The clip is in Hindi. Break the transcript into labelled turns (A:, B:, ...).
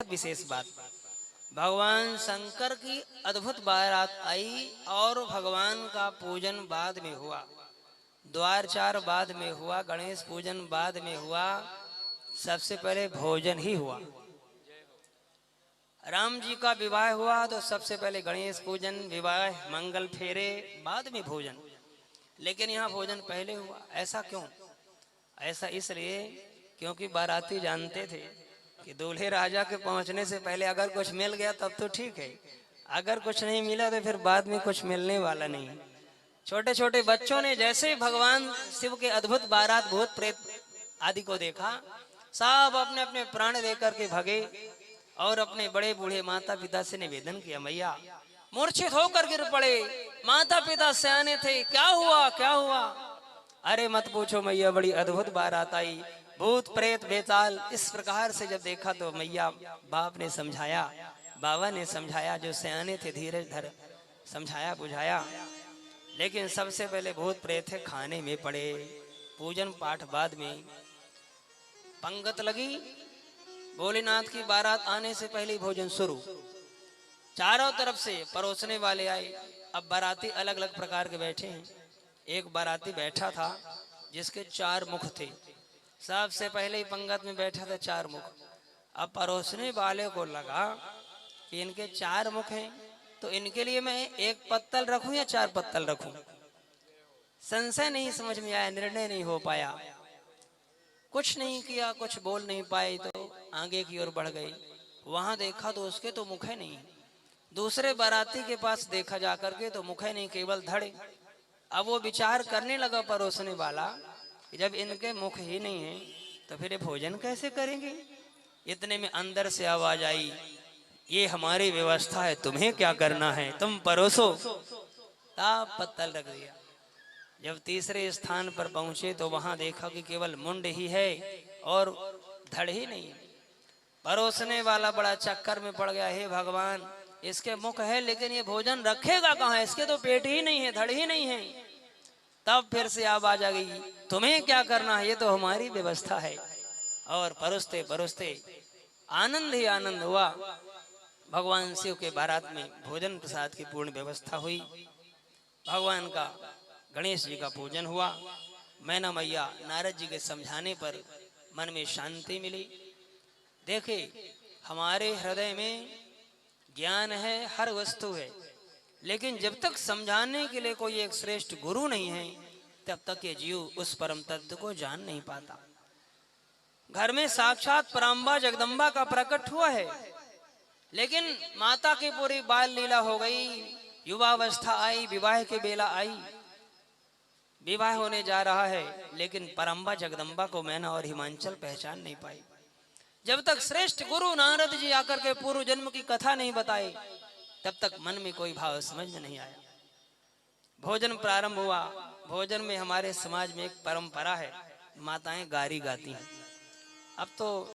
A: बहुत विशेष बात, भगवान शंकर की अद्भुत बारात आई और भगवान का पूजन बाद में हुआ, द्वारचार बाद में हुआ, गणेश पूजन बाद में हुआ, सबसे पहले भोजन ही हुआ। राम जी का विवाह हुआ तो सबसे पहले गणेश पूजन, विवाह, मंगल फेरे, बाद में भोजन। लेकिन यहाँ भोजन पहले हुआ। ऐसा क्यों? ऐसा इसलिए क्योंकि बाराती जानते थे कि दूल्हे राजा के पहुंचने से पहले अगर कुछ मिल गया तब तो ठीक है, अगर कुछ नहीं मिला तो फिर बाद में कुछ मिलने वाला नहीं। छोटे छोटे बच्चों ने जैसे ही भगवान शिव के अद्भुत बारात, भूत प्रेत आदि को देखा, सब अपने अपने प्राण देकर के भगे और अपने बड़े बूढ़े माता पिता से निवेदन किया, मैया मूर्छित होकर गिर पड़े, माता पिता सयाने थे, क्या हुआ क्या हुआ? अरे मत पूछो मैया, बड़ी अद्भुत बारात आई, भूत प्रेत बेताल। इस प्रकार से जब देखा तो मैया, बाप ने समझाया, बाबा ने समझाया, जो सयाने थे धीरज धर समझाया बुझाया। लेकिन सबसे पहले भूत प्रेत थे खाने में पड़े, पूजन पाठ बाद में। पंगत लगी, भोलेनाथ की बारात आने से पहले भोजन शुरू, चारों तरफ से परोसने वाले आए। अब बाराती अलग अलग प्रकार के बैठे हैं। एक बाराती बैठा था जिसके 4 मुख थे, सबसे पहले ही पंगत में बैठा था 4 मुख। अब परोसने वाले को लगा कि इनके 4 मुख हैं तो इनके लिए मैं 1 पत्तल रखूं या 4 पत्तल रखूं। संशय नहीं समझ में आया, निर्णय नहीं हो पाया, कुछ नहीं किया, कुछ बोल नहीं पाए तो आगे की ओर बढ़ गए। वहां देखा तो उसके तो मुख है नहीं। दूसरे बाराती के पास देखा जाकर के तो मुख है नहीं, केवल धड़े। अब वो विचार करने लगा परोसने वाला, जब इनके मुख ही नहीं है तो फिर ये भोजन कैसे करेंगे? इतने में अंदर से आवाज आई, ये हमारी व्यवस्था है, तुम्हें क्या करना है, तुम परोसो। तब पत्तल रख दिया। जब तीसरे स्थान पर पहुंचे तो वहां देखा कि केवल मुंड ही है और धड़ ही नहीं। परोसने वाला बड़ा चक्कर में पड़ गया, हे भगवान, इसके मुख है लेकिन ये भोजन रखेगा कहाँ, इसके तो पेट ही नहीं है, धड़ ही नहीं है। तब फिर से आवाज आ गई, तुम्हें क्या करना है, ये तो हमारी व्यवस्था है। और परोसते परोसते आनंद ही आनंद हुआ। भगवान शिव के बारात में भोजन प्रसाद की पूर्ण व्यवस्था हुई। भगवान का, गणेश जी का पूजन हुआ। मैना मैया नारद जी के समझाने पर मन में शांति मिली। देखे, हमारे हृदय में ज्ञान है, हर वस्तु है, लेकिन जब तक समझाने के लिए कोई एक श्रेष्ठ गुरु नहीं है तब तक ये जीव उस परम तत्व को जान नहीं पाता। घर में साक्षात पराम्बा जगदम्बा का प्रकट हुआ है, लेकिन माता की पूरी बाल लीला हो गई, युवावस्था आई, विवाह की बेला आई, विवाह होने जा रहा है, लेकिन पराम्बा जगदम्बा को मैना और हिमांचल पहचान नहीं पाई। जब तक श्रेष्ठ गुरु नारद जी आकर के पूर्व जन्म की कथा नहीं बताई तब तक मन में कोई भाव समझ में नहीं आया। भोजन प्रारंभ हुआ। भोजन में हमारे समाज में एक परंपरा है, माताएं गारी गाती हैं। अब तो